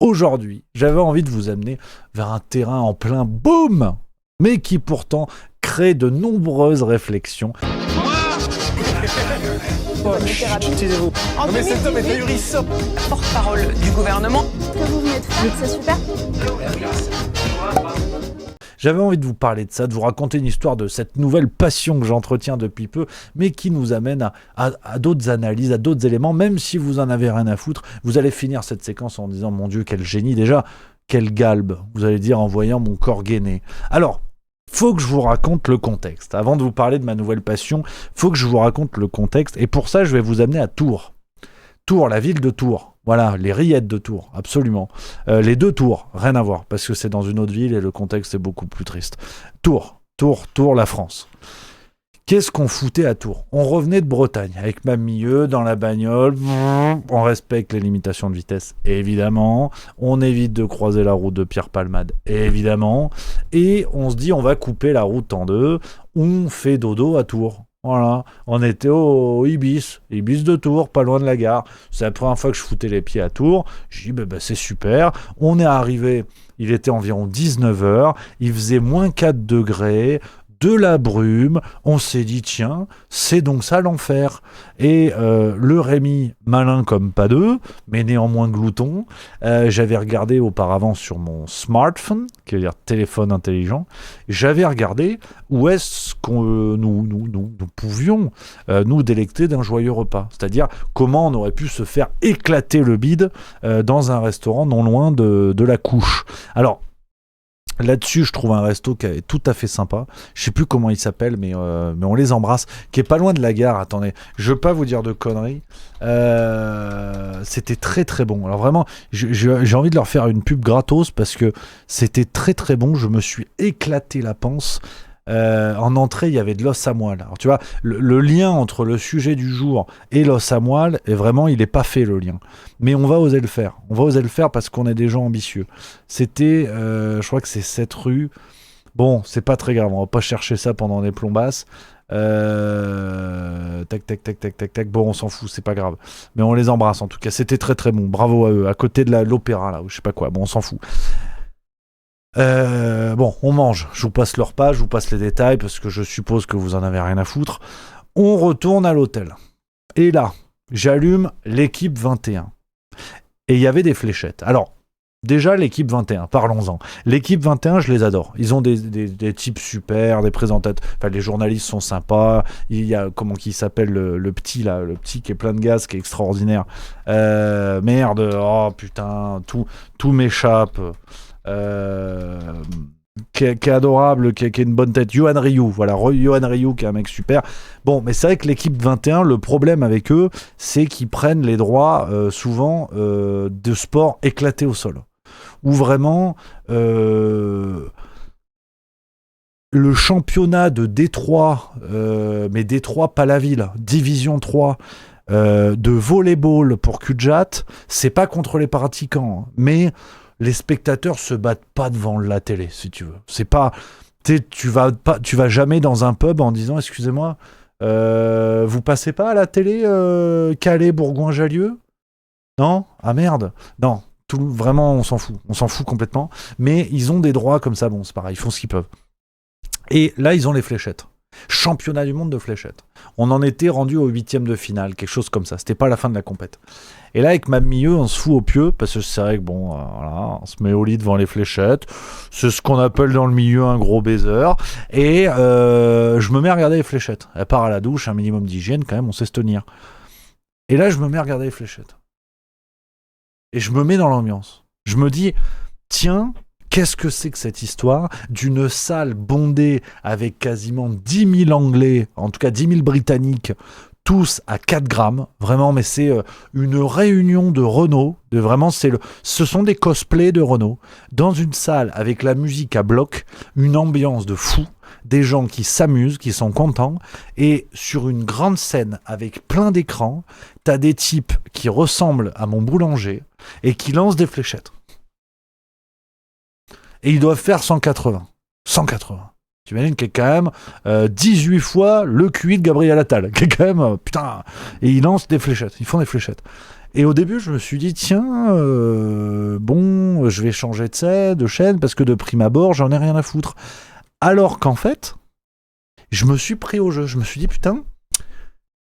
Aujourd'hui, j'avais envie de vous amener vers un terrain en plein boom, mais qui pourtant crée de nombreuses réflexions. Taisez-vous. En Mais cet homme est ahurissant. porte-parole du gouvernement. Ce que vous venez de faire, c'est super. J'avais envie de vous parler de ça, de vous raconter une histoire de cette nouvelle passion que j'entretiens depuis peu, mais qui nous amène à d'autres analyses, à d'autres éléments. Même si vous en avez rien à foutre, vous allez finir cette séquence en disant « Mon Dieu, quel génie !» Déjà, quel galbe, vous allez dire en voyant mon corps gainé. Alors, faut que je vous raconte le contexte. Avant de vous parler de ma nouvelle passion, faut que je vous raconte le contexte. Et pour ça, je vais vous amener à Tours. Tours, la ville de Tours. Voilà, les rillettes de Tours, absolument. Les deux Tours, rien à voir, parce que c'est dans une autre ville et le contexte est beaucoup plus triste. Tours, la France. Qu'est-ce qu'on foutait à Tours ? On revenait de Bretagne, avec ma milieu dans la bagnole, on respecte les limitations de vitesse, évidemment, on évite de croiser la route de Pierre Palmade, évidemment, et on se dit on va couper la route en deux, on fait dodo à Tours. Voilà, on était au Ibis de Tours, pas loin de la gare. C'est la première fois que je foutais les pieds à Tours. J'ai dit, c'est super. On est arrivé, il était environ 19h, il faisait moins 4 degrés, de la brume. On s'est dit, tiens, c'est donc ça l'enfer. Et le Rémi, malin comme pas deux, mais néanmoins glouton, j'avais regardé auparavant sur mon smartphone, qui veut dire téléphone intelligent, j'avais regardé où est-ce qu'on nous pouvions nous délecter d'un joyeux repas. C'est-à-dire comment on aurait pu se faire éclater le bide dans un restaurant non loin de la couche. Alors, là-dessus, je trouve un resto qui est tout à fait sympa. Je sais plus comment il s'appelle, mais on les embrasse. Qui est pas loin de la gare. Attendez, je veux pas vous dire de conneries. C'était très très bon. Alors vraiment, j'ai envie de leur faire une pub gratos parce que c'était très très bon. Je me suis éclaté la panse. En entrée, il y avait de l'os à moelle. Alors tu vois, le lien entre le sujet du jour et l'os à moelle, est vraiment, il n'est pas fait le lien. Mais on va oser le faire. On va oser le faire parce qu'on est des gens ambitieux. C'était, je crois que c'est cette rue. Bon, c'est pas très grave, on va pas chercher ça pendant des plombasses. Tac. Bon, on s'en fout, c'est pas grave. Mais on les embrasse en tout cas. C'était très très bon. Bravo à eux. À côté de l'opéra là, ou je sais pas quoi. Bon, on s'en fout. Bon, on mange. Je vous passe le repas, je vous passe les détails parce que je suppose que vous en avez rien à foutre. On retourne à l'hôtel. Et là, j'allume l'équipe 21. Et il y avait des fléchettes. Alors, déjà, l'équipe 21, parlons-en. L'équipe 21, je les adore. Ils ont des types super, des présentateurs. Enfin, les journalistes sont sympas. Il y a, comment il s'appelle, le petit, là, le petit qui est plein de gaz, qui est extraordinaire. Merde, oh putain, tout m'échappe. Qui est adorable, qui a une bonne tête. Yohan Ryu, voilà, Yohan Ryu qui est un mec super. Bon, mais c'est vrai que l'équipe 21, le problème avec eux, c'est qu'ils prennent les droits souvent de sport éclatés au sol. Où vraiment le championnat de Détroit, mais Détroit pas la ville, Division 3, de volleyball pour Kudjat, c'est pas contre les pratiquants, hein, mais les spectateurs se battent pas devant la télé, si tu veux. C'est pas, tu vas jamais dans un pub en disant, excusez-moi, vous passez pas à la télé Calais, Bourgoin-Jallieu ? Non ? Ah merde. Non. Vraiment, on s'en fout complètement. Mais ils ont des droits comme ça, bon, c'est pareil, ils font ce qu'ils peuvent. Et là, ils ont les fléchettes. Championnat du monde de fléchettes. On en était rendu au 8e de finale, quelque chose comme ça. C'était pas la fin de la compète. Et là, avec ma milieu, on se fout au pieu, parce que c'est vrai que bon, voilà, on se met au lit devant les fléchettes. C'est ce qu'on appelle dans le milieu un gros baiser. Et je me mets à regarder les fléchettes. Elle part à la douche, un minimum d'hygiène, quand même, on sait se tenir. Et là, je me mets à regarder les fléchettes. Et je me mets dans l'ambiance. Je me dis, tiens, qu'est-ce que c'est que cette histoire d'une salle bondée avec quasiment 10 000 Anglais, en tout cas 10 000 Britanniques, tous à 4 grammes, vraiment, mais c'est une réunion de Renault, ce sont des cosplays de Renault, dans une salle avec la musique à bloc, une ambiance de fou, des gens qui s'amusent, qui sont contents, et sur une grande scène avec plein d'écrans, t'as des types qui ressemblent à mon boulanger et qui lancent des fléchettes. Et ils doivent faire 180. 180. Tu imagines qu'il y a quand même 18 fois le QI de Gabriel Attal. Qui est quand même, putain. Et ils lancent des fléchettes. Ils font des fléchettes. Et au début, je me suis dit, tiens, bon, je vais changer de chaîne parce que de prime abord, j'en ai rien à foutre. Alors qu'en fait, je me suis pris au jeu. Je me suis dit, putain,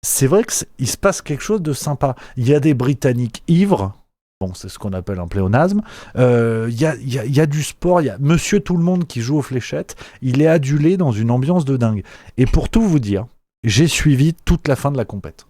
c'est vrai qu'il se passe quelque chose de sympa. Il y a des Britanniques ivres. Bon, c'est ce qu'on appelle un pléonasme. Il y a du sport. Il y a Monsieur Tout-le-Monde qui joue aux fléchettes. Il est adulé dans une ambiance de dingue. Et pour tout vous dire, j'ai suivi toute la fin de la compète.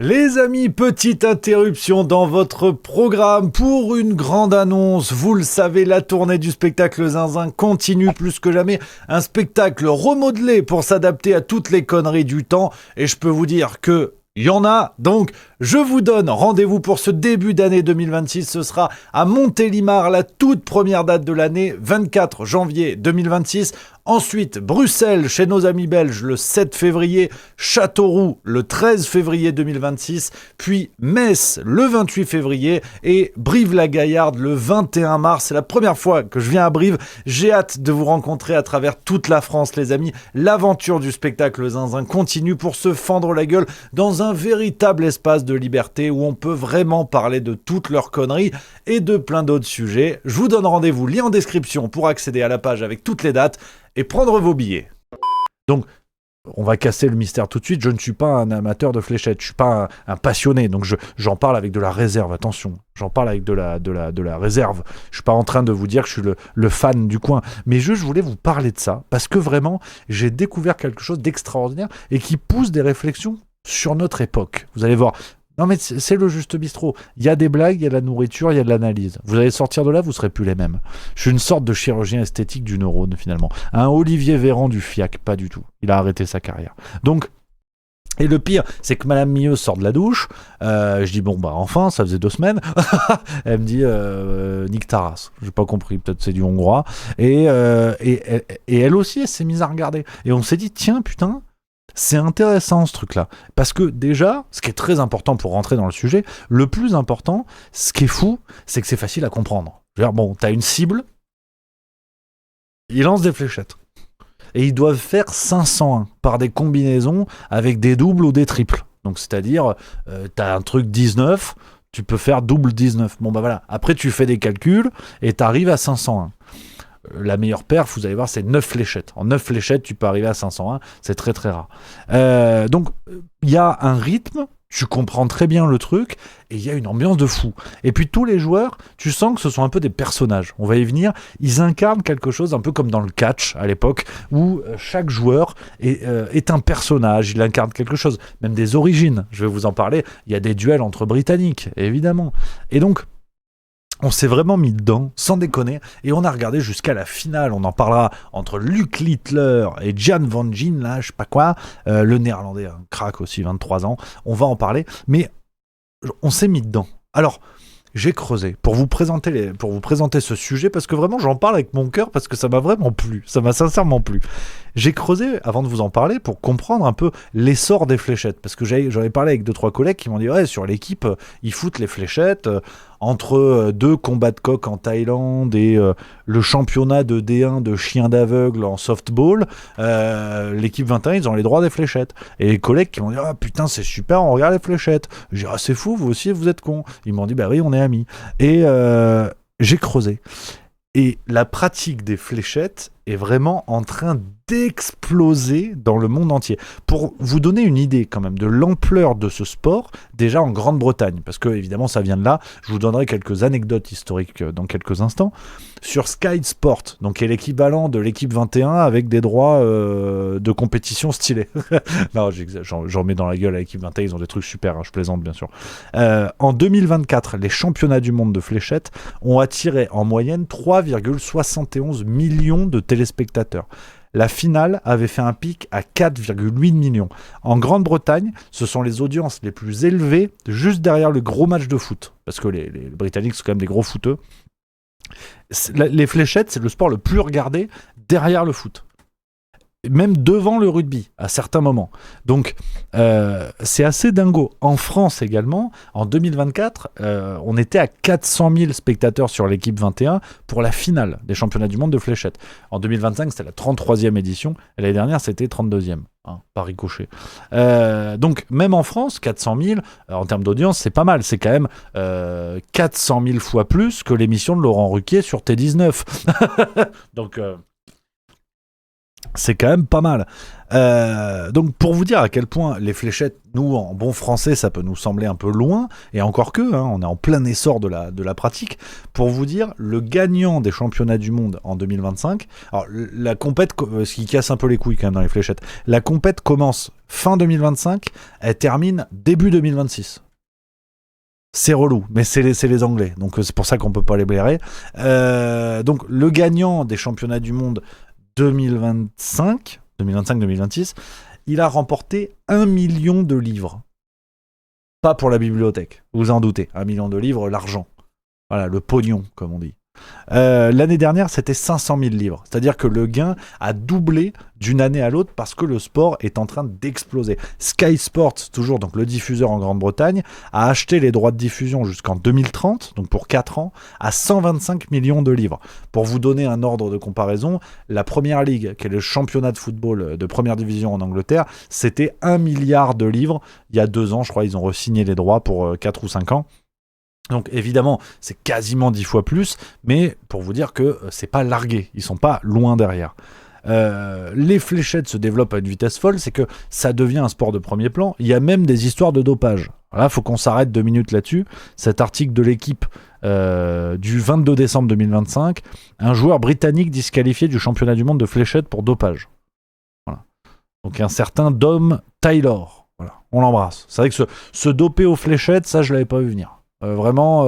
Les amis, petite interruption dans votre programme pour une grande annonce. Vous le savez, la tournée du spectacle Zinzin continue plus que jamais. Un spectacle remodelé pour s'adapter à toutes les conneries du temps. Et je peux vous dire que il y en a. Donc, je vous donne rendez-vous pour ce début d'année 2026. Ce sera à Montélimar, la toute première date de l'année, 24 janvier 2026. Ensuite, Bruxelles, chez nos amis belges, le 7 février. Châteauroux, le 13 février 2026. Puis Metz, le 28 février. Et Brive-la-Gaillarde, le 21 mars. C'est la première fois que je viens à Brive. J'ai hâte de vous rencontrer à travers toute la France, les amis. L'aventure du spectacle Zinzin continue pour se fendre la gueule dans un véritable espace de liberté où on peut vraiment parler de toutes leurs conneries et de plein d'autres sujets. Je vous donne rendez-vous, lien en description pour accéder à la page avec toutes les dates et prendre vos billets. Donc, on va casser le mystère tout de suite. Je ne suis pas un amateur de fléchettes, je ne suis pas un passionné, donc j'en parle avec de la réserve, attention. J'en parle avec de la réserve. Je ne suis pas en train de vous dire que je suis le fan du coin. Mais je voulais vous parler de ça, parce que vraiment, j'ai découvert quelque chose d'extraordinaire et qui pousse des réflexions sur notre époque. Vous allez voir. Non mais c'est le juste bistrot. Il y a des blagues, il y a de la nourriture, il y a de l'analyse. Vous allez sortir de là, vous serez plus les mêmes. Je suis une sorte de chirurgien esthétique du neurone finalement. Un Olivier Véran du FIAC, pas du tout. Il a arrêté sa carrière. Donc, et le pire, c'est que Madame Mieuse sort de la douche. Je dis bon bah enfin, ça faisait 2 semaines. Elle me dit nique ta race. J'ai pas compris, peut-être c'est du hongrois. Et elle aussi, elle s'est mise à regarder. Et on s'est dit tiens putain. C'est intéressant ce truc-là, parce que déjà, ce qui est très important pour rentrer dans le sujet, le plus important, ce qui est fou, c'est que c'est facile à comprendre. Je veux dire, bon, t'as une cible, ils lancent des fléchettes, et ils doivent faire 501 par des combinaisons avec des doubles ou des triples. Donc c'est-à-dire, t'as un truc 19, tu peux faire double 19. Bon bah voilà, après tu fais des calculs, et t'arrives à 501. La meilleure perf, vous allez voir, c'est 9 fléchettes. En 9 fléchettes, tu peux arriver à 501. C'est très très rare. Donc, il y a un rythme, tu comprends très bien le truc, et il y a une ambiance de fou. Et puis tous les joueurs, tu sens que ce sont un peu des personnages. On va y venir. Ils incarnent quelque chose un peu comme dans le catch à l'époque, où chaque joueur est un personnage, il incarne quelque chose. Même des origines, je vais vous en parler. Il y a des duels entre Britanniques, évidemment. Et donc, on s'est vraiment mis dedans, sans déconner, et on a regardé jusqu'à la finale. On en parlera entre Luc Littler et Jan Van Gien, là, je sais pas quoi, le néerlandais, un crack aussi, 23 ans. On va en parler, mais on s'est mis dedans. Alors, j'ai creusé pour vous présenter ce sujet, parce que vraiment, j'en parle avec mon cœur, parce que ça m'a vraiment plu, ça m'a sincèrement plu. J'ai creusé, avant de vous en parler, pour comprendre un peu l'essor des fléchettes, parce que j'en ai parlé avec 2-3 collègues qui m'ont dit « Ouais, sur l'équipe, ils foutent les fléchettes, entre 2 combats de coq en Thaïlande et le championnat de D1 de chiens d'aveugle en softball, l'équipe 21, ils ont les droits des fléchettes. » Et les collègues qui m'ont dit « Ah putain, c'est super, on regarde les fléchettes. » J'ai dit « Ah, c'est fou, vous aussi, vous êtes cons. » Ils m'ont dit « Bah oui, on est amis. » Et j'ai creusé. Et la pratique des fléchettes est vraiment en train d'exploser dans le monde entier. Pour vous donner une idée quand même de l'ampleur de ce sport, déjà en Grande-Bretagne, parce que évidemment ça vient de là, je vous donnerai quelques anecdotes historiques dans quelques instants, sur Sky Sport, donc qui est l'équivalent de l'équipe 21 avec des droits de compétition stylés. Non, j'en mets dans la gueule à l'équipe 21, ils ont des trucs super, hein, je plaisante bien sûr. En 2024, les championnats du monde de fléchettes ont attiré en moyenne 3,71 millions de téléspectateurs. La finale avait fait un pic à 4,8 millions. En Grande-Bretagne, ce sont les audiences les plus élevées juste derrière le gros match de foot. Parce que les Britanniques sont quand même des gros footeux. Les fléchettes, c'est le sport le plus regardé derrière le foot. Même devant le rugby, à certains moments. Donc, c'est assez dingo. En France également, en 2024, on était à 400 000 spectateurs sur l'équipe 21 pour la finale des championnats du monde de fléchettes. En 2025, c'était la 33e édition, et l'année dernière, c'était 32e. par ricochet. Donc, même en France, 400 000, en termes d'audience, c'est pas mal. C'est quand même 400 000 fois plus que l'émission de Laurent Ruquier sur T19. Donc, c'est quand même pas mal. Donc, pour vous dire à quel point les fléchettes, nous, en bon français, ça peut nous sembler un peu loin, et encore que, on est en plein essor de la pratique. Pour vous dire, le gagnant des championnats du monde en 2025, alors la compète, ce qui casse un peu les couilles quand même dans les fléchettes, la compète commence fin 2025, elle termine début 2026. C'est relou, mais c'est les Anglais, donc c'est pour ça qu'on peut pas les blairer. Donc, le gagnant des championnats du monde 2025-2026, il a remporté 1 million de livres. Pas pour la bibliothèque, vous en doutez. 1 million de livres, l'argent. Voilà, le pognon, comme on dit. L'année dernière, c'était 500 000 livres. C'est-à-dire que le gain a doublé d'une année à l'autre parce que le sport est en train d'exploser. Sky Sports, toujours donc le diffuseur en Grande-Bretagne, a acheté les droits de diffusion jusqu'en 2030, donc pour 4 ans, à 125 millions de livres. Pour vous donner un ordre de comparaison, la Première Ligue, qui est le championnat de football de première division en Angleterre, c'était 1 milliard de livres. Il y a 2 ans, je crois, ils ont re-signé les droits pour 4 ou 5 ans. Donc évidemment, c'est quasiment 10 fois plus, mais pour vous dire que c'est pas largué, ils sont pas loin derrière. Les fléchettes se développent à une vitesse folle, c'est que ça devient un sport de premier plan. Il y a même des histoires de dopage. Là, il faut qu'on s'arrête 2 minutes là-dessus. Cet article de l'équipe du 22 décembre 2025, un joueur britannique disqualifié du championnat du monde de fléchettes pour dopage. Voilà. Donc un certain Dom Taylor. Voilà. On l'embrasse. C'est vrai que se doper aux fléchettes, ça je l'avais pas vu venir. Vraiment,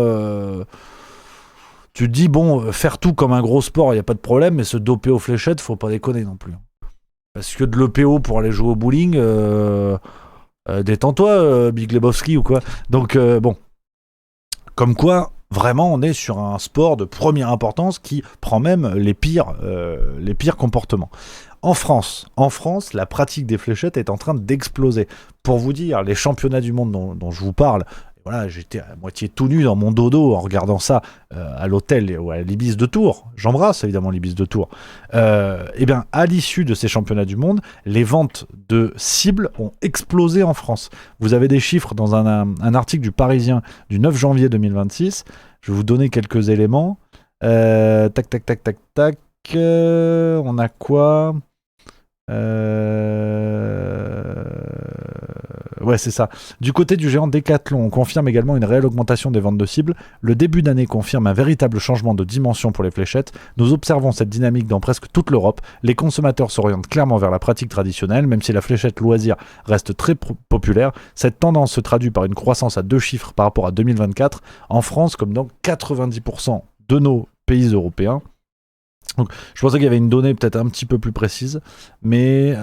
tu te dis, bon, faire tout comme un gros sport, il n'y a pas de problème, mais se doper aux fléchettes, faut pas déconner non plus. Parce que de l'EPO pour aller jouer au bowling, détends-toi, Big Lebowski ou quoi. Donc, bon, comme quoi, vraiment, on est sur un sport de première importance qui prend même les pires comportements. En France, la pratique des fléchettes est en train d'exploser. Pour vous dire, les championnats du monde dont je vous parle, voilà, j'étais à moitié tout nu dans mon dodo en regardant ça à l'hôtel ou à l'Ibis de Tours. J'embrasse évidemment l'Ibis de Tours. Et bien, à l'issue de ces championnats du monde, les ventes de cibles ont explosé en France. Vous avez des chiffres dans un article du Parisien du 9 janvier 2026. Je vais vous donner quelques éléments. Tac. On a quoi ? Ouais, c'est ça. Du côté du géant Decathlon, on confirme également une réelle augmentation des ventes de cibles. Le début d'année confirme un véritable changement de dimension pour les fléchettes. Nous observons cette dynamique dans presque toute l'Europe. Les consommateurs s'orientent clairement vers la pratique traditionnelle, même si la fléchette loisir reste très populaire. Cette tendance se traduit par une croissance à 2 chiffres par rapport à 2024, en France comme dans 90% de nos pays européens. Donc, je pensais qu'il y avait une donnée peut-être un petit peu plus précise, mais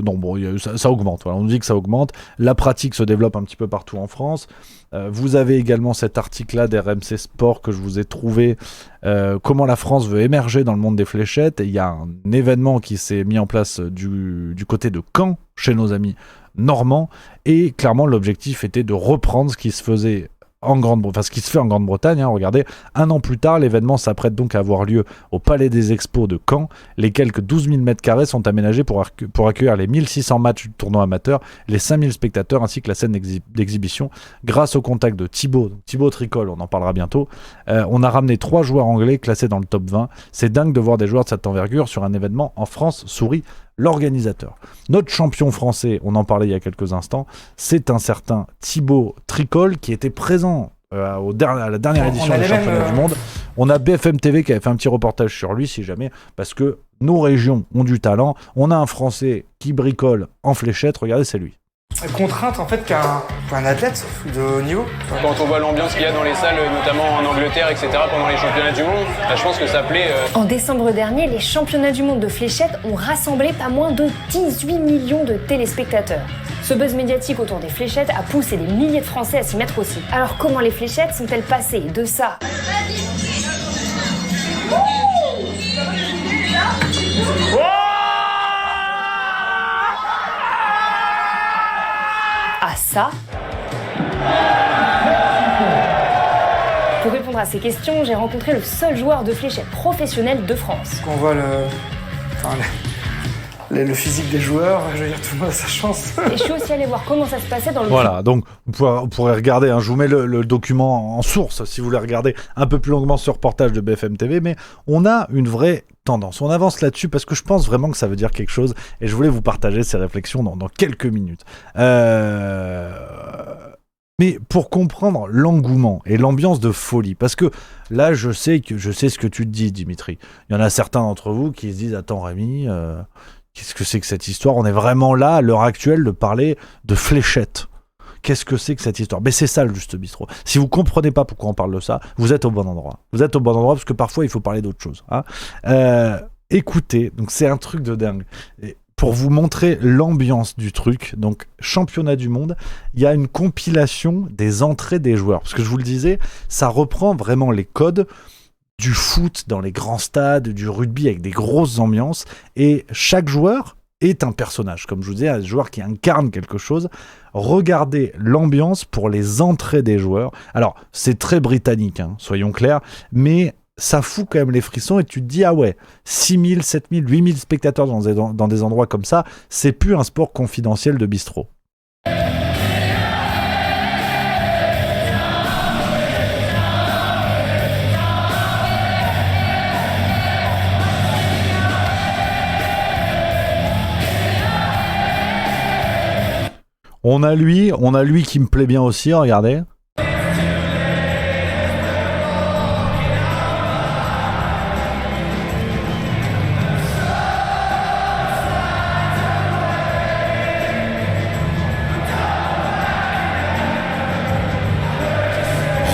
non, bon, ça augmente. Voilà, on nous dit que ça augmente. La pratique se développe un petit peu partout en France. Vous avez également cet article-là d'RMC Sport que je vous ai trouvé. Comment la France veut émerger dans le monde des fléchettes. Et il y a un événement qui s'est mis en place du côté de Caen, chez nos amis normands. Et clairement, l'objectif était de reprendre ce qui se faisait ce qui se fait en Grande-Bretagne. Regardez, 1 an plus tard, l'événement s'apprête donc à avoir lieu au Palais des Expos de Caen. Les quelques 12 000 m² sont aménagés pour accueillir les 1600 matchs du tournoi amateur, les 5000 spectateurs ainsi que la scène d'exhibition. Grâce au contact de Thibaut Tricol, on en parlera bientôt, on a ramené 3 joueurs anglais classés dans le top 20. C'est dingue de voir des joueurs de cette envergure sur un événement en France, sourit l'organisateur. Notre champion français, on en parlait il y a quelques instants, c'est un certain Thibaut Tricol qui était présent à la dernière édition des championnats du monde. On a BFM TV qui avait fait un petit reportage sur lui, si jamais, parce que nos régions ont du talent. On a un Français qui bricole en fléchette, regardez, c'est lui. Contrainte en fait qu'un athlète de haut niveau. Quand on voit l'ambiance qu'il y a dans les salles, notamment en Angleterre, etc., pendant les championnats du monde, je pense que ça plaît. En décembre dernier, les championnats du monde de fléchettes ont rassemblé pas moins de 18 millions de téléspectateurs. Ce buzz médiatique autour des fléchettes a poussé des milliers de Français à s'y mettre aussi. Alors comment les fléchettes sont-elles passées de ça à ça? Pour répondre à ces questions, j'ai rencontré le seul joueur de fléchettes professionnel de France. Quand on voit le physique des joueurs, je veux dire, tout le monde a sa chance. Et je suis aussi allée voir comment ça se passait dans le Voilà, donc vous pourrez regarder, je vous mets le document en source si vous voulez regarder un peu plus longuement ce reportage de BFM TV, mais on a une vraie tendance. On avance là-dessus parce que je pense vraiment que ça veut dire quelque chose et je voulais vous partager ces réflexions dans quelques minutes. Mais pour comprendre l'engouement et l'ambiance de folie, parce que là, je sais ce que tu te dis, Dimitri. Il y en a certains d'entre vous qui se disent « Attends, Rémi, qu'est-ce que c'est que cette histoire ? On est vraiment là, à l'heure actuelle, de parler de fléchettes. Qu'est-ce que c'est que cette histoire ?» Mais c'est ça le Juste Bistrot. Si vous comprenez pas pourquoi on parle de ça, vous êtes au bon endroit. Vous êtes au bon endroit parce que parfois, il faut parler d'autre chose. Hein. Écoutez, donc c'est un truc de dingue. Et pour vous montrer l'ambiance du truc, donc championnat du monde, il y a une compilation des entrées des joueurs. Parce que je vous le disais, ça reprend vraiment les codes du foot dans les grands stades, du rugby avec des grosses ambiances. Et chaque joueur est un personnage. Comme je vous disais, un joueur qui incarne quelque chose. Regardez l'ambiance pour les entrées des joueurs. Alors, c'est très britannique, hein, soyons clairs, mais ça fout quand même les frissons et tu te dis, ah ouais, 6 000, 7 000, 8 000 spectateurs dans des endroits comme ça, c'est plus un sport confidentiel de bistrot. On a lui qui me plaît bien aussi, regardez.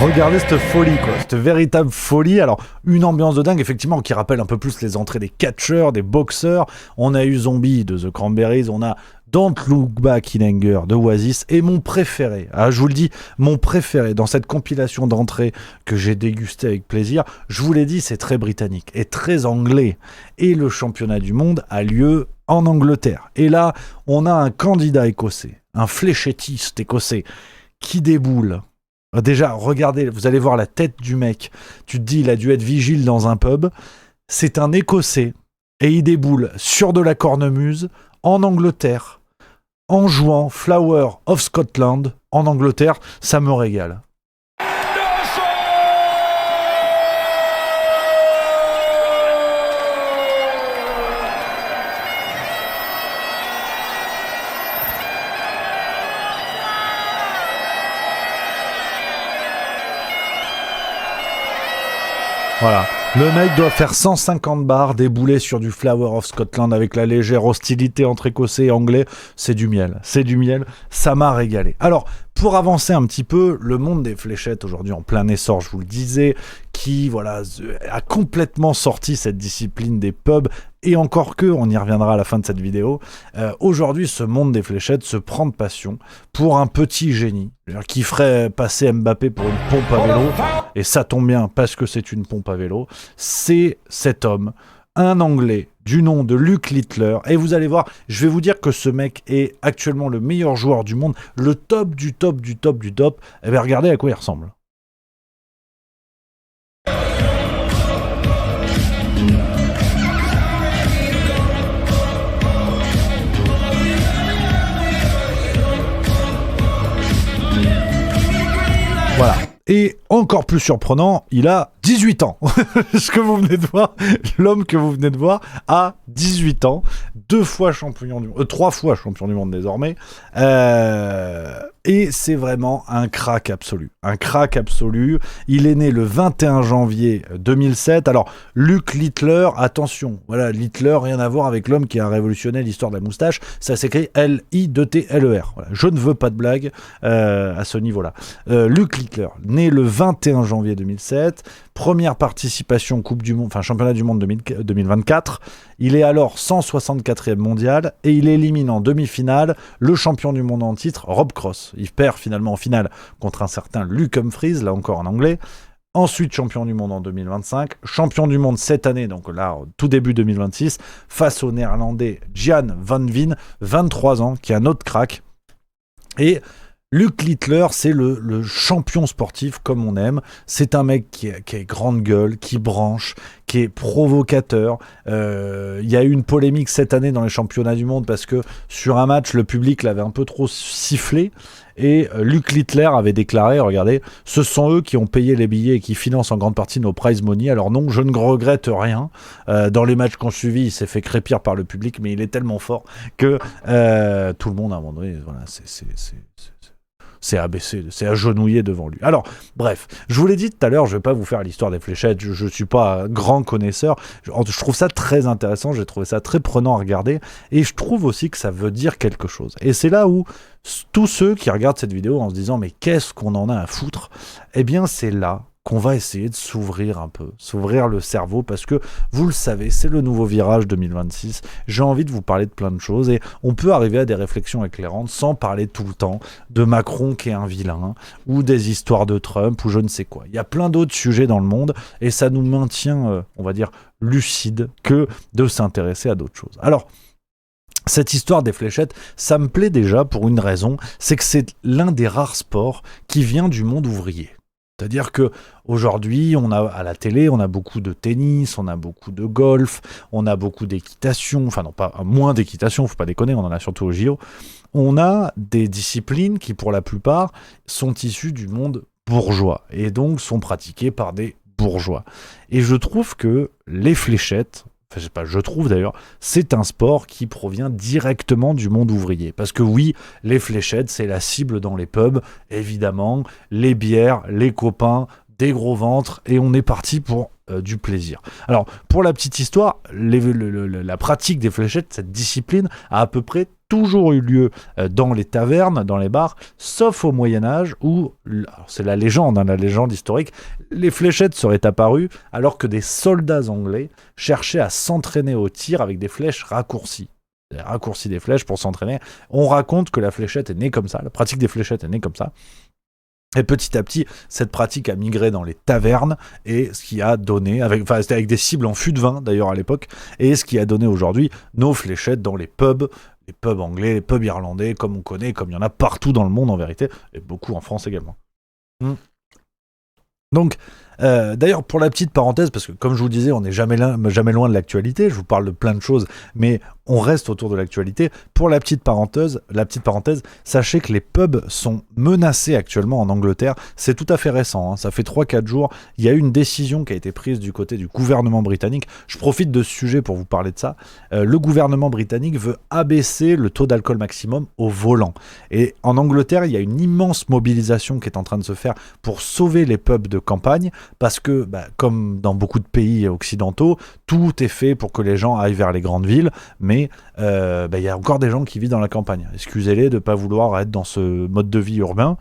Regardez cette folie, quoi, cette véritable folie. Alors, une ambiance de dingue, effectivement, qui rappelle un peu plus les entrées des catcheurs, des boxeurs. On a eu Zombie de The Cranberries, on a Don't Look Back in Anger de Oasis, et mon préféré, je vous le dis, mon préféré dans cette compilation d'entrées que j'ai dégusté avec plaisir, je vous l'ai dit, c'est très britannique et très anglais. Et le championnat du monde a lieu en Angleterre. Et là, on a un candidat écossais, un fléchettiste écossais, qui déboule. Déjà, regardez, vous allez voir la tête du mec. Tu te dis, il a dû être vigile dans un pub. C'est un Écossais et il déboule sur de la cornemuse en Angleterre en jouant Flower of Scotland en Angleterre. Ça me régale. Voilà. Le mec doit faire 150 bars, débouler sur du Flower of Scotland avec la légère hostilité entre Écossais et Anglais. C'est du miel. Ça m'a régalé. Alors, pour avancer un petit peu, le monde des fléchettes aujourd'hui en plein essor, je vous le disais, qui a complètement sorti cette discipline des pubs, et encore que, on y reviendra à la fin de cette vidéo, aujourd'hui ce monde des fléchettes se prend de passion pour un petit génie qui ferait passer Mbappé pour une pompe à vélo, et ça tombe bien parce que c'est une pompe à vélo. C'est cet homme, un Anglais du nom de Luke Littler, et vous allez voir, je vais vous dire que ce mec est actuellement le meilleur joueur du monde, le top du top du top du top. Et bien regardez à quoi il ressemble. Voilà. Et encore plus surprenant, il a 18 ans. Ce que vous venez de voir, l'homme que vous venez de voir a 18 ans, 3 fois champion du monde désormais. Et c'est vraiment un crack absolu. Il est né le 21 janvier 2007. Alors, Luke Littler, attention, voilà, Littler, rien à voir avec l'homme qui a révolutionné l'histoire de la moustache. Ça s'écrit L-I-T-L-E-R. Voilà, je ne veux pas de blague à ce niveau-là. Luke Littler, né le 21 janvier 2007, première participation championnat du monde 2024. Il est alors 164e mondial et il élimine en demi-finale le champion du monde en titre, Rob Cross. Il perd finalement en finale contre un certain Luke Humphries, là encore en anglais. Ensuite, champion du monde en 2025, champion du monde cette année, donc là, tout début 2026, face au néerlandais Jan van Veen, 23 ans, qui est un autre crack. Et Luc Littler, c'est le champion sportif comme on aime. C'est un mec qui est grande gueule, qui branche, qui est provocateur. Il y a eu une polémique cette année dans les championnats du monde parce que sur un match, le public l'avait un peu trop sifflé. Et Luc Littler avait déclaré, regardez, ce sont eux qui ont payé les billets et qui financent en grande partie nos prize money. Alors non, je ne regrette rien. Dans les matchs qu'on suivit, il s'est fait crépir par le public, mais il est tellement fort que tout le monde à un moment donné, voilà, c'est abaissé, c'est agenouillé devant lui. Alors, bref, je vous l'ai dit tout à l'heure, je ne vais pas vous faire l'histoire des fléchettes, je ne suis pas un grand connaisseur, je trouve ça très intéressant, j'ai trouvé ça très prenant à regarder, et je trouve aussi que ça veut dire quelque chose. Et c'est là où tous ceux qui regardent cette vidéo en se disant « mais qu'est-ce qu'on en a à foutre ?» Eh bien, c'est là qu'on va essayer de s'ouvrir un peu, s'ouvrir le cerveau, parce que, vous le savez, c'est le nouveau virage 2026, j'ai envie de vous parler de plein de choses, et on peut arriver à des réflexions éclairantes sans parler tout le temps de Macron qui est un vilain, ou des histoires de Trump, ou je ne sais quoi. Il y a plein d'autres sujets dans le monde, et ça nous maintient, on va dire, lucides, que de s'intéresser à d'autres choses. Alors, cette histoire des fléchettes, ça me plaît déjà pour une raison, c'est que c'est l'un des rares sports qui vient du monde ouvrier. C'est-à-dire que aujourd'hui, on a à la télé, on a beaucoup de tennis, on a beaucoup de golf, on a beaucoup d'équitation, enfin non pas moins d'équitation, faut pas déconner, on en a surtout au JO. On a des disciplines qui pour la plupart sont issues du monde bourgeois et donc sont pratiquées par des bourgeois. Et je trouve que les fléchettes, enfin, je sais pas, je trouve d'ailleurs, c'est un sport qui provient directement du monde ouvrier. Parce que oui, les fléchettes, c'est la cible dans les pubs, évidemment, les bières, les copains, des gros ventres, et on est parti pour du plaisir. Alors, pour la petite histoire, la pratique des fléchettes, cette discipline, a à peu près toujours eu lieu dans les tavernes, dans les bars, sauf au Moyen-Âge où, alors c'est la légende, la légende historique, les fléchettes seraient apparues alors que des soldats anglais cherchaient à s'entraîner au tir avec des flèches raccourcies. Raccourci des flèches pour s'entraîner. On raconte que la fléchette est née comme ça, la pratique des fléchettes est née comme ça. Et petit à petit, cette pratique a migré dans les tavernes, et ce qui a donné, c'était avec des cibles en fût de vin d'ailleurs à l'époque, et ce qui a donné aujourd'hui nos fléchettes dans les pubs anglais, les pubs irlandais, comme on connaît, comme il y en a partout dans le monde en vérité, et beaucoup en France également. Donc, d'ailleurs, pour la petite parenthèse, parce que comme je vous disais, on n'est jamais loin de l'actualité, je vous parle de plein de choses, mais on reste autour de l'actualité. Pour la petite parenthèse, sachez que les pubs sont menacés actuellement en Angleterre. C'est tout à fait récent, hein. Ça fait 3-4 jours. Il y a eu une décision qui a été prise du côté du gouvernement britannique. Je profite de ce sujet pour vous parler de ça. Le gouvernement britannique veut abaisser le taux d'alcool maximum au volant. Et en Angleterre, il y a une immense mobilisation qui est en train de se faire pour sauver les pubs de campagne, parce que, comme dans beaucoup de pays occidentaux, tout est fait pour que les gens aillent vers les grandes villes, mais il y a encore des gens qui vivent dans la campagne. Excusez-les de ne pas vouloir être dans ce mode de vie urbain.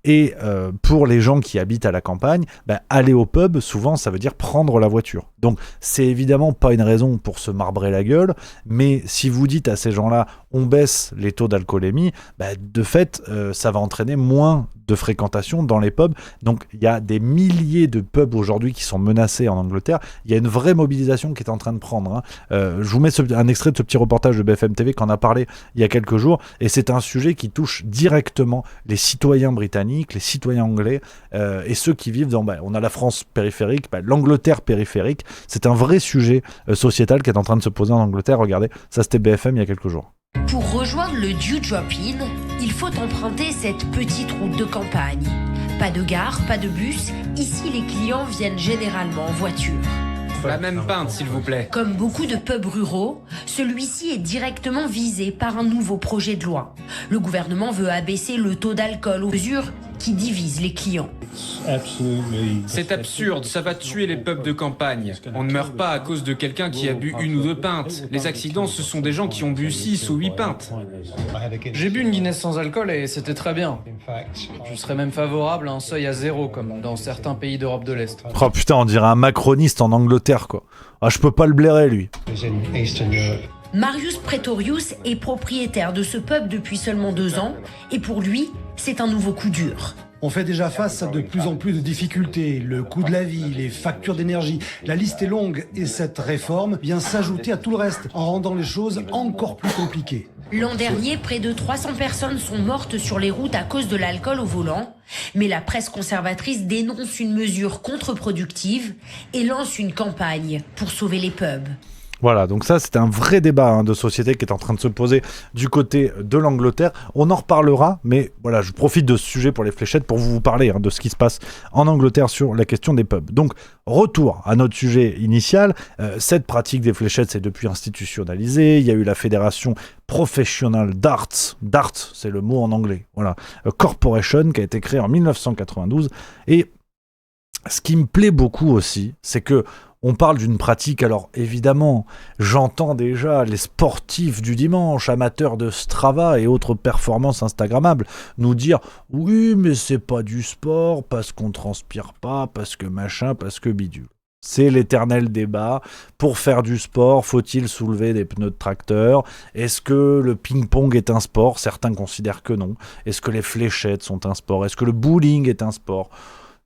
Et pour les gens qui habitent à la campagne, aller au pub, souvent, ça veut dire prendre la voiture. Donc, c'est évidemment pas une raison pour se marbrer la gueule, mais si vous dites à ces gens-là, on baisse les taux d'alcoolémie, de fait, ça va entraîner moins de fréquentation dans les pubs. Donc, il y a des milliers de pubs aujourd'hui qui sont menacés en Angleterre. Il y a une vraie mobilisation qui est en train de prendre, hein. Je vous mets un extrait de ce petit reportage de BFM TV qu'on a parlé il y a quelques jours, et c'est un sujet qui touche directement les citoyens britanniques, les citoyens anglais, et ceux qui vivent dans... on a la France périphérique, l'Angleterre périphérique. C'est un vrai sujet sociétal qui est en train de se poser en Angleterre. Regardez, ça c'était BFM il y a quelques jours. Pour rejoindre le Dew Drop-In, il faut emprunter cette petite route de campagne. Pas de gare, pas de bus, ici les clients viennent généralement en voiture. La même pinte, s'il vous plaît. Comme beaucoup de pubs ruraux, celui-ci est directement visé par un nouveau projet de loi. Le gouvernement veut abaisser le taux d'alcool aux mesures qui divisent les clients. C'est absurde, ça va tuer les pubs de campagne. On ne meurt pas à cause de quelqu'un qui a bu 1 ou 2 pintes. Les accidents, ce sont des gens qui ont bu 6 ou 8 pintes. J'ai bu une Guinness sans alcool et c'était très bien. Je serais même favorable à un seuil à 0, comme dans certains pays d'Europe de l'Est. Oh putain, on dirait un macroniste en Angleterre, quoi. Ah, je peux pas le blairer, lui. Marius Pretorius est propriétaire de ce pub depuis seulement 2 ans, et pour lui, c'est un nouveau coup dur. On fait déjà face à de plus en plus de difficultés, le coût de la vie, les factures d'énergie. La liste est longue et cette réforme vient s'ajouter à tout le reste en rendant les choses encore plus compliquées. L'an dernier, près de 300 personnes sont mortes sur les routes à cause de l'alcool au volant. Mais la presse conservatrice dénonce une mesure contre-productive et lance une campagne pour sauver les pubs. Voilà, donc ça c'est un vrai débat de société qui est en train de se poser du côté de l'Angleterre. On en reparlera, mais voilà, je profite de ce sujet pour les fléchettes pour vous parler de ce qui se passe en Angleterre sur la question des pubs. Donc, retour à notre sujet initial. Cette pratique des fléchettes s'est depuis institutionnalisée. Il y a eu la fédération Professional Darts. Darts, c'est le mot en anglais. Voilà, Corporation qui a été créée en 1992. Et ce qui me plaît beaucoup aussi, c'est que on parle d'une pratique, alors évidemment, j'entends déjà les sportifs du dimanche, amateurs de Strava et autres performances instagrammables, nous dire « Oui, mais c'est pas du sport, parce qu'on transpire pas, parce que machin, parce que bidule ». C'est l'éternel débat. Pour faire du sport, faut-il soulever des pneus de tracteur ? Est-ce que le ping-pong est un sport ? Certains considèrent que non. Est-ce que les fléchettes sont un sport ? Est-ce que le bowling est un sport ?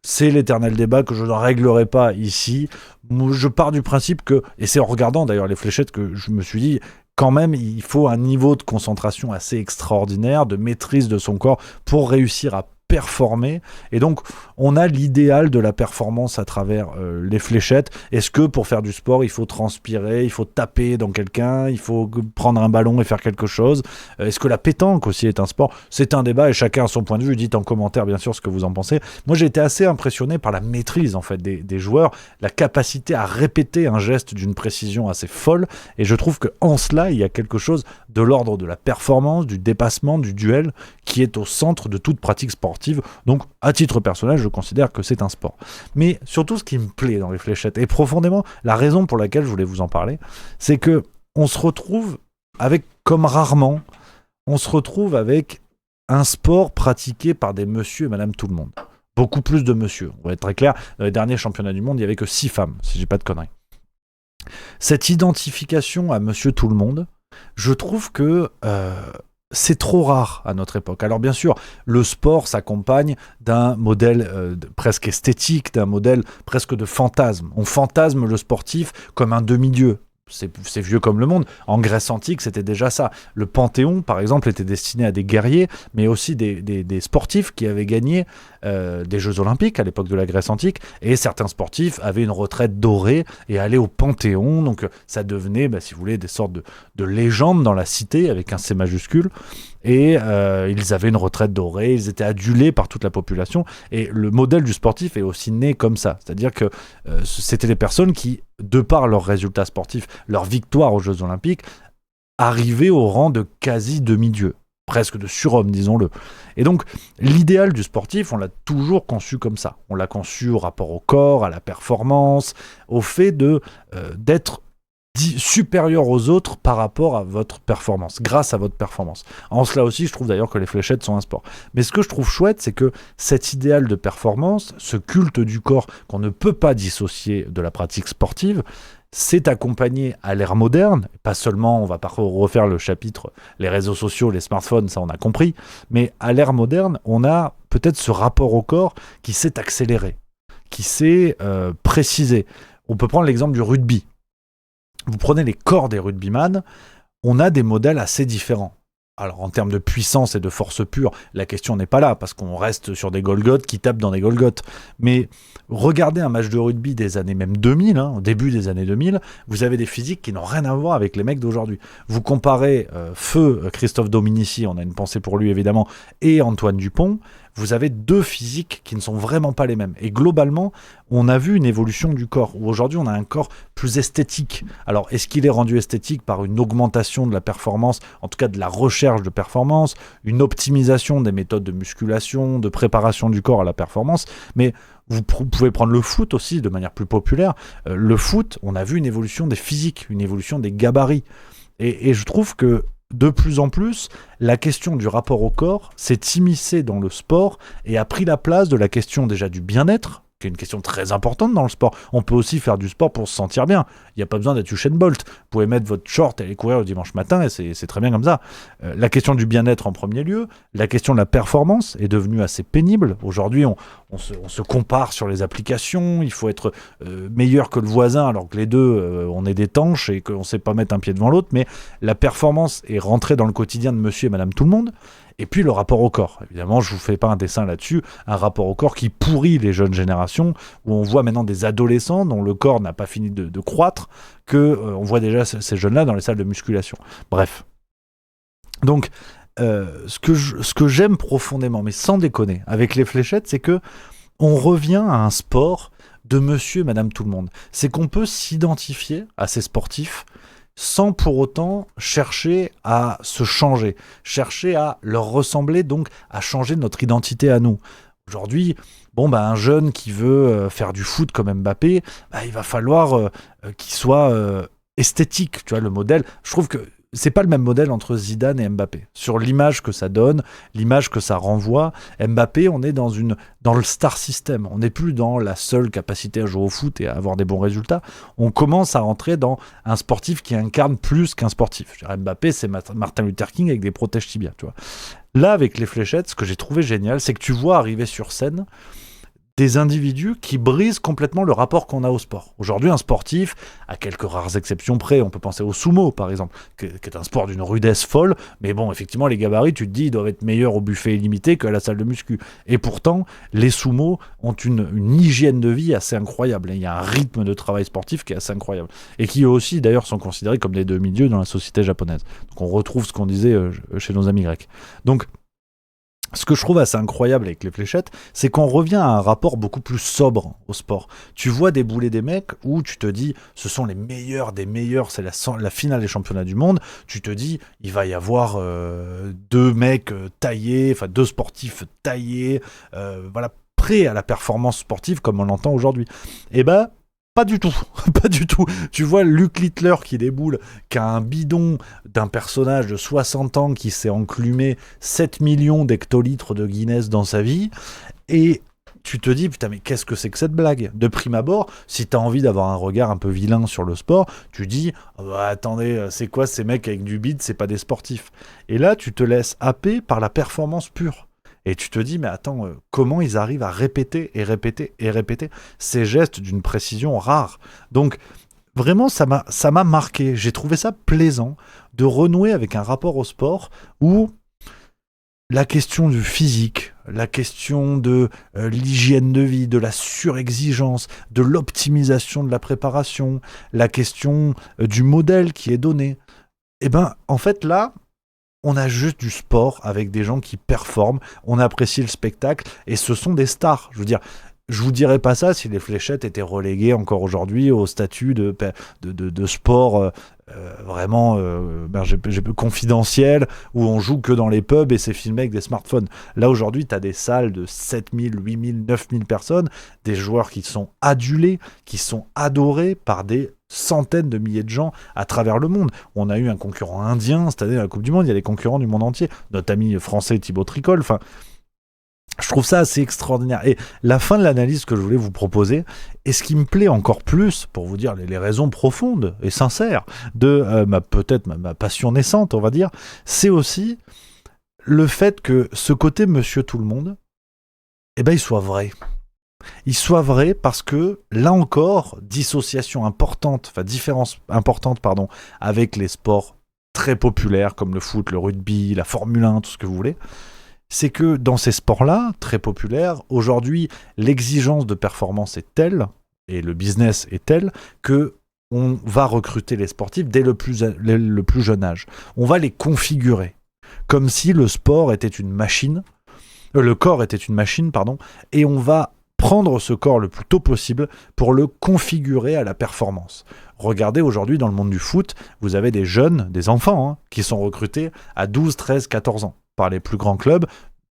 C'est l'éternel débat que je ne réglerai pas ici. Je pars du principe que, et c'est en regardant d'ailleurs les fléchettes que je me suis dit, quand même, il faut un niveau de concentration assez extraordinaire, de maîtrise de son corps pour réussir à performer. Et donc, on a l'idéal de la performance à travers les fléchettes. Est-ce que pour faire du sport, il faut transpirer, il faut taper dans quelqu'un, il faut prendre un ballon et faire quelque chose ? Est-ce que la pétanque aussi est un sport ? C'est un débat et chacun a son point de vue. Dites en commentaire, bien sûr, ce que vous en pensez. Moi, j'ai été assez impressionné par la maîtrise en fait, des joueurs, la capacité à répéter un geste d'une précision assez folle. Et je trouve qu'en cela, il y a quelque chose de l'ordre de la performance, du dépassement, du duel, qui est au centre de toute pratique sportive. Donc, à titre personnel, je considère que c'est un sport. Mais surtout, ce qui me plaît dans les fléchettes, et profondément, la raison pour laquelle je voulais vous en parler, c'est que on se retrouve avec, comme rarement, on se retrouve avec un sport pratiqué par des monsieur et madame tout le monde. Beaucoup plus de monsieur. On va être très clair, dans les derniers championnats du monde, il n'y avait que 6 femmes, si j'ai pas de conneries. Cette identification à monsieur tout le monde, je trouve que c'est trop rare à notre époque. Alors bien sûr, le sport s'accompagne d'un modèle presque esthétique, d'un modèle presque de fantasme. On fantasme le sportif comme un demi-dieu. C'est vieux comme le monde. En Grèce antique, c'était déjà ça. Le Panthéon, par exemple, était destiné à des guerriers, mais aussi des sportifs qui avaient gagné des Jeux Olympiques à l'époque de la Grèce antique. Et certains sportifs avaient une retraite dorée et allaient au Panthéon. Donc ça devenait, si vous voulez, des sortes de légendes dans la cité avec un C majuscule. Et ils avaient une retraite dorée, ils étaient adulés par toute la population. Et le modèle du sportif est aussi né comme ça. C'est-à-dire que c'était des personnes qui, de par leurs résultats sportifs, leur victoire aux Jeux Olympiques, arrivaient au rang de quasi demi-dieu, presque de surhomme, disons-le. Et donc, l'idéal du sportif, on l'a toujours conçu comme ça. On l'a conçu au rapport au corps, à la performance, au fait d'être supérieur aux autres par rapport à votre performance, grâce à votre performance. En cela aussi, je trouve d'ailleurs que les fléchettes sont un sport. Mais ce que je trouve chouette, c'est que cet idéal de performance, ce culte du corps qu'on ne peut pas dissocier de la pratique sportive, s'est accompagné à l'ère moderne, pas seulement, on va pas refaire le chapitre, les réseaux sociaux, les smartphones, ça on a compris, mais à l'ère moderne, on a peut-être ce rapport au corps qui s'est accéléré, qui s'est précisé. On peut prendre l'exemple du rugby. Vous prenez les corps des rugbyman, on a des modèles assez différents. Alors en termes de puissance et de force pure, la question n'est pas là, parce qu'on reste sur des Golgoths qui tapent dans des Golgoths. Mais regardez un match de rugby des années même 2000, au début des années 2000, vous avez des physiques qui n'ont rien à voir avec les mecs d'aujourd'hui. Vous comparez feu Christophe Dominici, on a une pensée pour lui évidemment, et Antoine Dupont, vous avez deux physiques qui ne sont vraiment pas les mêmes. Et globalement, on a vu une évolution du corps, où aujourd'hui on a un corps plus esthétique. Alors, est-ce qu'il est rendu esthétique par une augmentation de la performance, en tout cas de la recherche de performance, une optimisation des méthodes de musculation, de préparation du corps à la performance, mais vous pouvez prendre le foot aussi de manière plus populaire. Le foot, on a vu une évolution des physiques, une évolution des gabarits. Et je trouve que de plus en plus, la question du rapport au corps s'est immiscée dans le sport et a pris la place de la question déjà du bien-être, qui est une question très importante dans le sport. On peut aussi faire du sport pour se sentir bien. Il n'y a pas besoin d'être Usain Bolt. Vous pouvez mettre votre short et aller courir le dimanche matin, et c'est très bien comme ça. La question du bien-être en premier lieu, la question de la performance est devenue assez pénible. Aujourd'hui, on se compare sur les applications, il faut être meilleur que le voisin, alors que les deux, on est des tanches et qu'on ne sait pas mettre un pied devant l'autre, mais la performance est rentrée dans le quotidien de monsieur et madame tout le monde. Et puis le rapport au corps. Évidemment, je ne vous fais pas un dessin là-dessus, un rapport au corps qui pourrit les jeunes générations, où on voit maintenant des adolescents dont le corps n'a pas fini de croître, on voit déjà ces jeunes-là dans les salles de musculation. Bref. Donc, ce que j'aime profondément, mais sans déconner, avec les fléchettes, c'est que on revient à un sport de monsieur et madame tout le monde. C'est qu'on peut s'identifier à ces sportifs sans pour autant chercher à se changer, chercher à leur ressembler, donc à changer notre identité à nous. Aujourd'hui, un jeune qui veut faire du foot comme Mbappé, il va falloir qu'il soit esthétique, tu vois, le modèle. Je trouve que c'est pas le même modèle entre Zidane et Mbappé. Sur l'image que ça donne, l'image que ça renvoie, Mbappé, on est dans le star system. On n'est plus dans la seule capacité à jouer au foot et à avoir des bons résultats. On commence à rentrer dans un sportif qui incarne plus qu'un sportif. Je dirais, Mbappé, c'est Martin Luther King avec des protèges tibias, tu vois. Là, avec les fléchettes, ce que j'ai trouvé génial, c'est que tu vois arriver sur scène des individus qui brisent complètement le rapport qu'on a au sport. Aujourd'hui, un sportif, à quelques rares exceptions près, on peut penser au sumo, par exemple, qui est un sport d'une rudesse folle, mais bon, effectivement, les gabarits, tu te dis, ils doivent être meilleurs au buffet illimité qu'à la salle de muscu. Et pourtant, les sumos ont une hygiène de vie assez incroyable. Il y a un rythme de travail sportif qui est assez incroyable. Et qui, eux aussi, d'ailleurs, sont considérés comme des demi-dieux dans la société japonaise. Donc, on retrouve ce qu'on disait chez nos amis grecs. Donc, ce que je trouve assez incroyable avec les fléchettes, c'est qu'on revient à un rapport beaucoup plus sobre au sport. Tu vois débouler des mecs où tu te dis, ce sont les meilleurs des meilleurs, c'est la finale des championnats du monde. Tu te dis, il va y avoir deux mecs taillés, enfin deux sportifs taillés, prêts à la performance sportive comme on l'entend aujourd'hui. Et pas du tout, pas du tout. Tu vois Luke Littler qui déboule, qui a un bidon d'un personnage de 60 ans qui s'est enclumé 7 millions d'hectolitres de Guinness dans sa vie, et tu te dis, putain, mais qu'est-ce que c'est que cette blague ? De prime abord, si t'as envie d'avoir un regard un peu vilain sur le sport, tu dis, attendez, c'est quoi ces mecs avec du bide, c'est pas des sportifs. Et là, tu te laisses happer par la performance pure. Et tu te dis, mais attends, comment ils arrivent à répéter et répéter et répéter ces gestes d'une précision rare ? Donc, vraiment, ça m'a marqué. J'ai trouvé ça plaisant de renouer avec un rapport au sport où la question du physique, la question de l'hygiène de vie, de la surexigence, de l'optimisation de la préparation, la question du modèle qui est donné, en fait, là, on a juste du sport avec des gens qui performent, on apprécie le spectacle, et ce sont des stars. Je veux dire, je vous dirais pas ça si les fléchettes étaient reléguées encore aujourd'hui au statut de sport vraiment confidentiel, où on joue que dans les pubs et c'est filmé avec des smartphones. Là aujourd'hui, tu as des salles de 7000, 8000, 9000 personnes, des joueurs qui sont adulés, qui sont adorés par des centaines de milliers de gens à travers le monde. On a eu un concurrent indien cette année à la Coupe du Monde, il y a des concurrents du monde entier, notre ami français Thibaut Tricol, enfin... Je trouve ça assez extraordinaire. Et la fin de l'analyse que je voulais vous proposer, et ce qui me plaît encore plus, pour vous dire les raisons profondes et sincères de ma passion naissante, on va dire, c'est aussi le fait que ce côté monsieur tout le monde, il soit vrai. Il soit vrai parce que, là encore, différence importante, avec les sports très populaires comme le foot, le rugby, la Formule 1, tout ce que vous voulez, c'est que dans ces sports-là, très populaires, aujourd'hui, l'exigence de performance est telle, et le business est tel, que on va recruter les sportifs dès le plus jeune âge. On va les configurer, comme si le corps était une machine, et on va prendre ce corps le plus tôt possible pour le configurer à la performance. Regardez aujourd'hui dans le monde du foot, vous avez des jeunes, des enfants, qui sont recrutés à 12, 13, 14 ans. Par les plus grands clubs,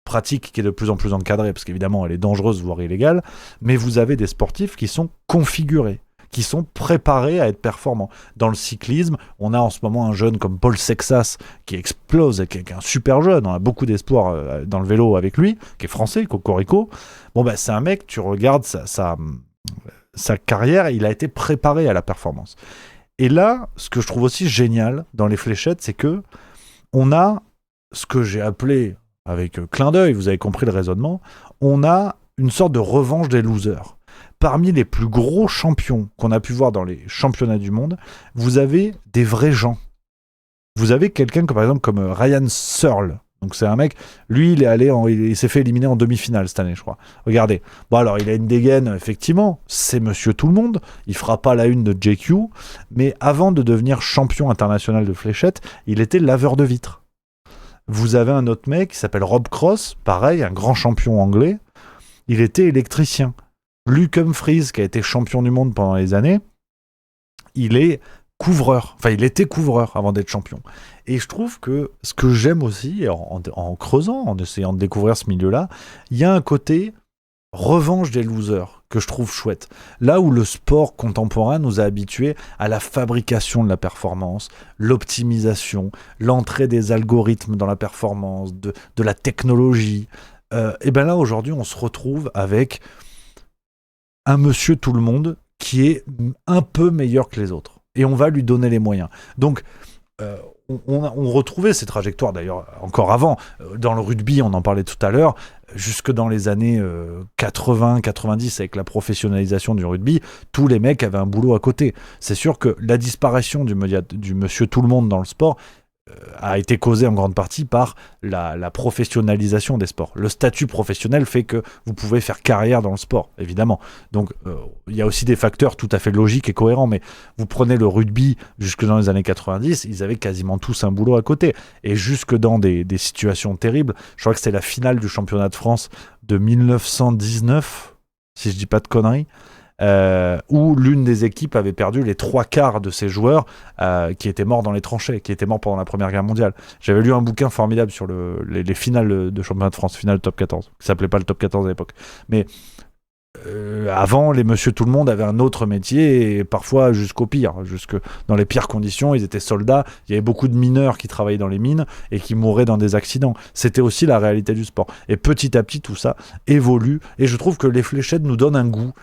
pratique qui est de plus en plus encadrée, parce qu'évidemment elle est dangereuse, voire illégale, mais vous avez des sportifs qui sont configurés, qui sont préparés à être performants. Dans le cyclisme, on a en ce moment un jeune comme Paul Sexas qui explose, qui est un super jeune, on a beaucoup d'espoir dans le vélo avec lui, qui est français, Cocorico. Bon, c'est un mec, tu regardes sa carrière, il a été préparé à la performance. Et là, ce que je trouve aussi génial dans les fléchettes, c'est que on a ce que j'ai appelé, avec clin d'œil, vous avez compris le raisonnement, on a une sorte de revanche des losers. Parmi les plus gros champions qu'on a pu voir dans les championnats du monde, vous avez des vrais gens. Vous avez quelqu'un par exemple comme Ryan Searle. Donc c'est un mec, lui il s'est fait éliminer en demi-finale cette année, je crois. Regardez. Bon alors, il a une dégaine, effectivement, c'est monsieur tout le monde, il fera pas la une de JQ, mais avant de devenir champion international de fléchettes, il était laveur de vitres. Vous avez un autre mec qui s'appelle Rob Cross, pareil, un grand champion anglais, il était électricien. Luke Humphries, qui a été champion du monde pendant les années, il est couvreur. Enfin, il était couvreur avant d'être champion. Et je trouve que ce que j'aime aussi, en creusant, en essayant de découvrir ce milieu-là, il y a un côté revanche des losers que je trouve chouette. Là où le sport contemporain nous a habitués à la fabrication de la performance, l'optimisation, l'entrée des algorithmes dans la performance, de la technologie, et bien là, aujourd'hui, on se retrouve avec un monsieur tout le monde qui est un peu meilleur que les autres. Et on va lui donner les moyens. Donc, on retrouvait ces trajectoires, d'ailleurs, encore avant. Dans le rugby, on en parlait tout à l'heure, jusque dans les années 80-90, avec la professionnalisation du rugby, tous les mecs avaient un boulot à côté. C'est sûr que la disparition du monsieur tout le monde dans le sport a été causée en grande partie par la professionnalisation des sports. Le statut professionnel fait que vous pouvez faire carrière dans le sport, évidemment. Donc, il y a aussi des facteurs tout à fait logiques et cohérents, mais vous prenez le rugby jusque dans les années 90, ils avaient quasiment tous un boulot à côté. Et jusque dans des situations terribles, je crois que c'était la finale du championnat de France de 1919, si je dis pas de conneries, où l'une des équipes avait perdu les 3/4 de ses joueurs qui étaient morts dans les tranchées, qui étaient morts pendant la Première Guerre mondiale. J'avais lu un bouquin formidable sur les finales de championnat de France, finale top 14, qui s'appelait pas le top 14 à l'époque. Mais avant, les monsieur tout le monde avaient un autre métier, et parfois jusqu'au pire, jusque dans les pires conditions, ils étaient soldats. Il y avait beaucoup de mineurs qui travaillaient dans les mines et qui mouraient dans des accidents. C'était aussi la réalité du sport. Et petit à petit, tout ça évolue, et je trouve que les fléchettes nous donnent un goût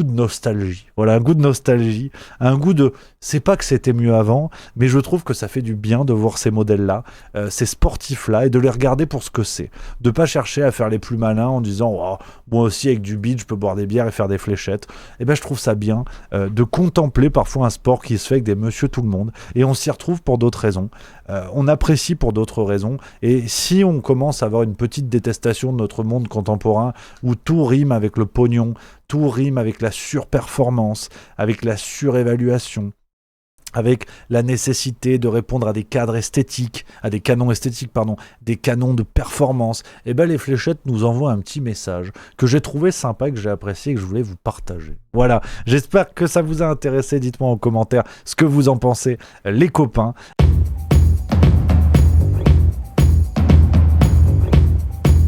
de nostalgie. Voilà, un goût de nostalgie, un goût de... C'est pas que c'était mieux avant, mais je trouve que ça fait du bien de voir ces modèles-là, ces sportifs-là, et de les regarder pour ce que c'est. De pas chercher à faire les plus malins en disant oh, moi aussi avec du bide je peux boire des bières et faire des fléchettes. Et ben je trouve ça bien de contempler parfois un sport qui se fait avec des monsieur tout le monde, et on s'y retrouve pour d'autres raisons. On apprécie pour d'autres raisons, et si on commence à avoir une petite détestation de notre monde contemporain où tout rime avec le pognon, tout rime avec la surperformance, avec la surévaluation, avec la nécessité de répondre à des cadres esthétiques, à des canons esthétiques, des canons de performance, et ben les fléchettes nous envoient un petit message que j'ai trouvé sympa, que j'ai apprécié et que je voulais vous partager. Voilà, j'espère que ça vous a intéressé, dites-moi en commentaire ce que vous en pensez, les copains.